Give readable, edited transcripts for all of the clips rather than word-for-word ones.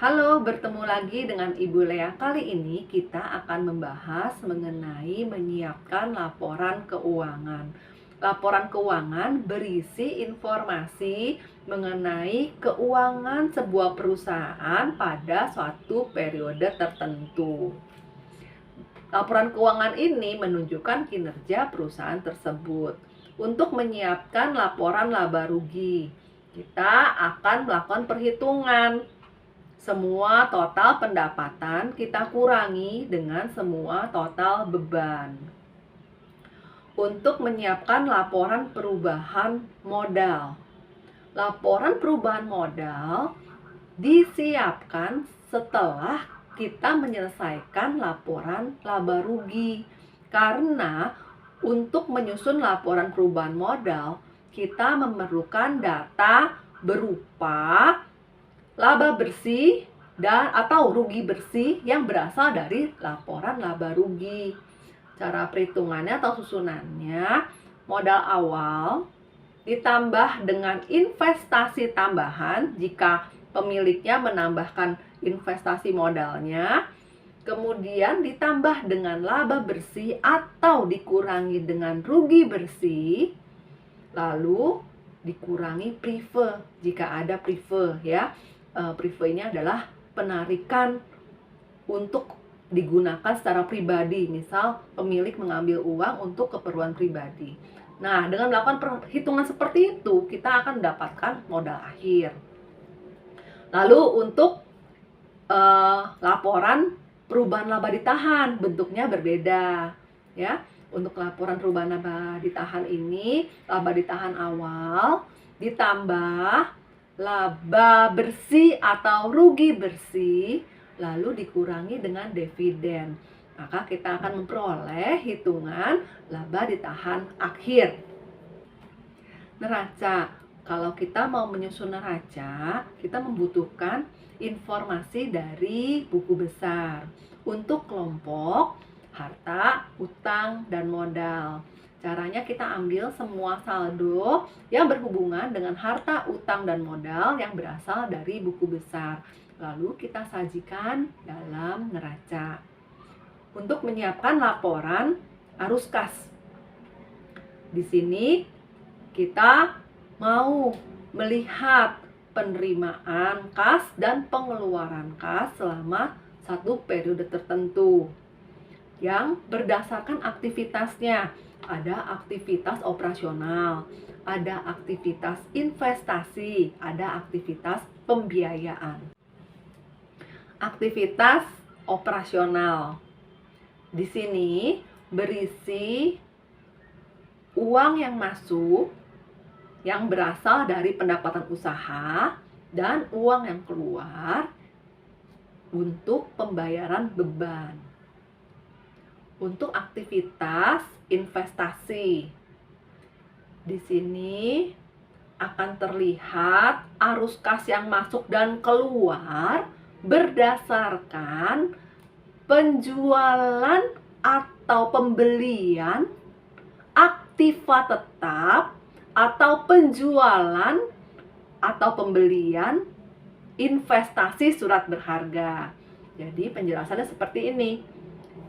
Halo, bertemu lagi dengan Ibu Lea. Kali ini kita akan membahas mengenai menyiapkan laporan keuangan. Laporan keuangan berisi informasi mengenai keuangan sebuah perusahaan pada suatu periode tertentu. Laporan keuangan ini menunjukkan kinerja perusahaan tersebut. Untuk menyiapkan laporan laba rugi, kita akan melakukan perhitungan. Semua total pendapatan kita kurangi dengan semua total beban. Untuk menyiapkan laporan perubahan modal. Laporan perubahan modal disiapkan setelah kita menyelesaikan laporan laba rugi. Karena untuk menyusun laporan perubahan modal, kita memerlukan data berupa laba bersih atau rugi bersih yang berasal dari laporan laba rugi. Cara perhitungannya atau susunannya, modal awal ditambah dengan investasi tambahan jika pemiliknya menambahkan investasi modalnya, kemudian ditambah dengan laba bersih atau dikurangi dengan rugi bersih, lalu dikurangi prive jika ada prive ya. Prive ini adalah penarikan untuk digunakan secara pribadi, misal pemilik mengambil uang untuk keperluan pribadi. Nah, dengan melakukan perhitungan seperti itu, kita akan mendapatkan modal akhir. Lalu untuk laporan perubahan laba ditahan, bentuknya berbeda ya. Untuk laporan perubahan laba ditahan ini, laba ditahan awal ditambah laba bersih atau rugi bersih, lalu dikurangi dengan dividen. Maka kita akan memperoleh hitungan laba ditahan akhir. Neraca. Kalau kita mau menyusun neraca, kita membutuhkan informasi dari buku besar untuk kelompok harta, utang, dan modal. Caranya kita ambil semua saldo yang berhubungan dengan harta, utang, dan modal yang berasal dari buku besar. Lalu kita sajikan dalam neraca. Untuk menyiapkan laporan arus kas. Di sini kita mau melihat penerimaan kas dan pengeluaran kas selama satu periode tertentu yang berdasarkan aktivitasnya. Ada aktivitas operasional, ada aktivitas investasi, ada aktivitas pembiayaan. Aktivitas operasional di sini berisi uang yang masuk yang berasal dari pendapatan usaha dan uang yang keluar untuk pembayaran beban. Untuk aktivitas investasi, di sini akan terlihat arus kas yang masuk dan keluar berdasarkan penjualan atau pembelian aktiva tetap atau penjualan atau pembelian investasi surat berharga. Jadi penjelasannya seperti ini.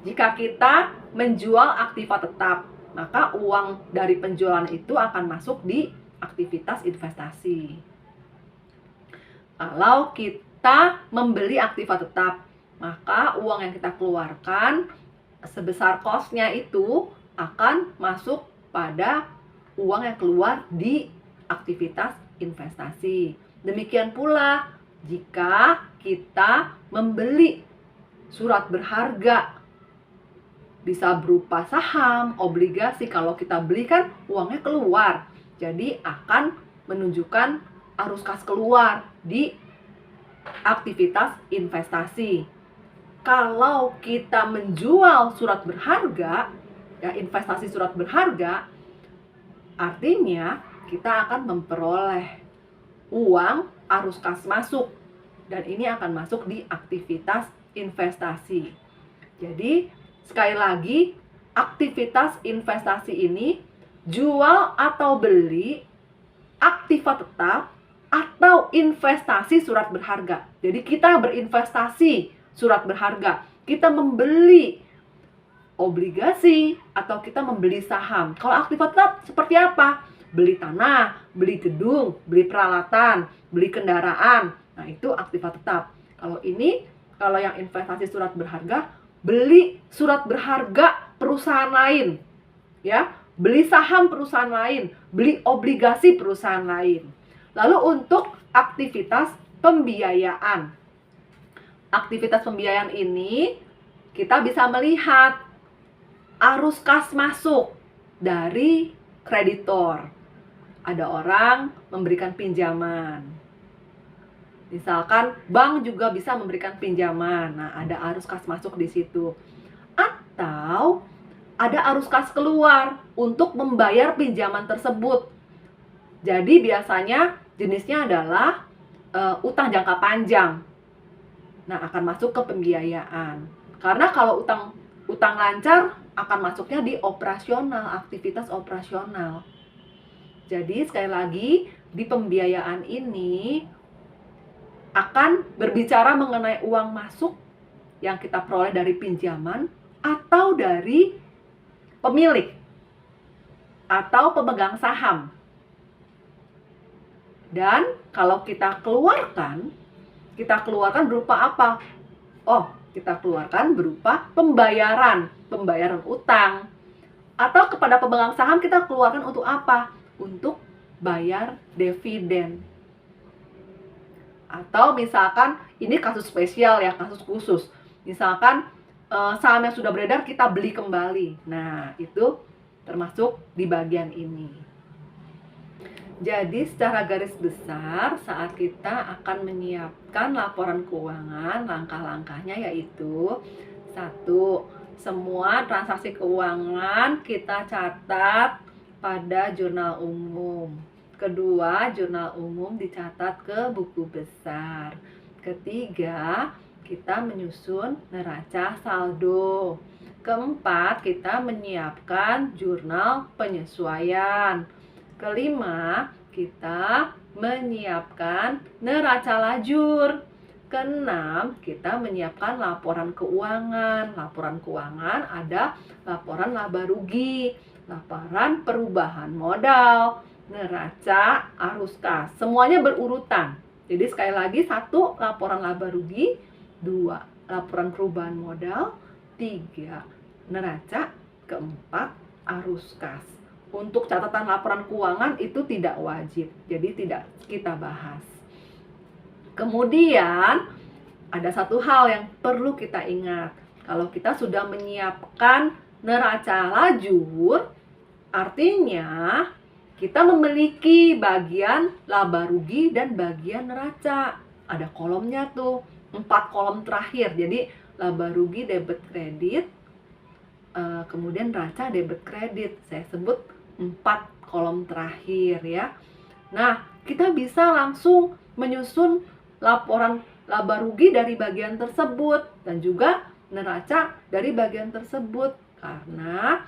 Jika kita menjual aktiva tetap, maka uang dari penjualan itu akan masuk di aktivitas investasi. Kalau kita membeli aktiva tetap, maka uang yang kita keluarkan sebesar cost-nya itu akan masuk pada uang yang keluar di aktivitas investasi. Demikian pula jika kita membeli surat berharga, bisa berupa saham, obligasi. Kalau kita beli kan uangnya keluar, jadi akan menunjukkan arus kas keluar di aktivitas investasi. Kalau kita menjual surat berharga, ya investasi surat berharga, artinya kita akan memperoleh uang arus kas masuk, dan ini akan masuk di aktivitas investasi. Jadi sekali lagi, aktivitas investasi ini jual atau beli aktiva tetap atau investasi surat berharga. Jadi kita berinvestasi surat berharga, kita membeli obligasi atau kita membeli saham. Kalau aktiva tetap seperti apa? Beli tanah, beli gedung, beli peralatan, beli kendaraan. Nah, itu aktiva tetap. Kalau yang investasi surat berharga, beli surat berharga perusahaan lain. Ya, beli saham perusahaan lain, beli obligasi perusahaan lain. Lalu untuk aktivitas pembiayaan. Aktivitas pembiayaan ini kita bisa melihat arus kas masuk dari kreditor. Ada orang memberikan pinjaman. Misalkan bank juga bisa memberikan pinjaman. Nah, ada arus kas masuk di situ. Atau ada arus kas keluar untuk membayar pinjaman tersebut. Jadi biasanya jenisnya adalah utang jangka panjang. Nah, akan masuk ke pembiayaan. Karena kalau utang lancar akan masuknya di operasional, aktivitas operasional. Jadi sekali lagi di pembiayaan ini akan berbicara mengenai uang masuk yang kita peroleh dari pinjaman atau dari pemilik atau pemegang saham. Dan kalau kita keluarkan berupa apa? Oh, kita keluarkan berupa pembayaran utang. Atau kepada pemegang saham kita keluarkan untuk apa? Untuk bayar dividen. Atau misalkan ini kasus spesial ya, kasus khusus. Misalkan saham yang sudah beredar kita beli kembali. Nah, itu termasuk di bagian ini. Jadi secara garis besar saat kita akan menyiapkan laporan keuangan, langkah-langkahnya yaitu 1. Semua transaksi keuangan kita catat pada jurnal umum. 2. Jurnal umum dicatat ke buku besar. 3. Kita menyusun neraca saldo. 4. Kita menyiapkan jurnal penyesuaian. 5. Kita menyiapkan neraca lajur. 6. Kita menyiapkan laporan keuangan. Laporan keuangan ada laporan laba rugi, laporan perubahan modal, neraca arus kas. Semuanya berurutan. Jadi sekali lagi 1. Laporan laba rugi, 2. Laporan perubahan modal, 3. Neraca, 4. Arus kas. Untuk catatan laporan keuangan itu tidak wajib, jadi tidak kita bahas. Kemudian ada satu hal yang perlu kita ingat. Kalau kita sudah menyiapkan neraca lajur, artinya kita memiliki bagian laba rugi dan bagian neraca. Ada kolomnya tuh, 4 kolom terakhir. Jadi laba rugi debit kredit, kemudian neraca debit kredit. Saya sebut 4 kolom terakhir ya. Nah, kita bisa langsung menyusun laporan laba rugi dari bagian tersebut dan juga neraca dari bagian tersebut karena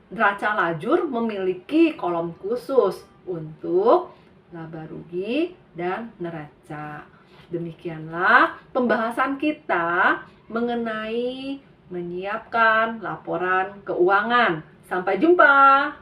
neraca lajur memiliki kolom khusus untuk laba rugi dan neraca. Demikianlah pembahasan kita mengenai menyiapkan laporan keuangan. Sampai jumpa.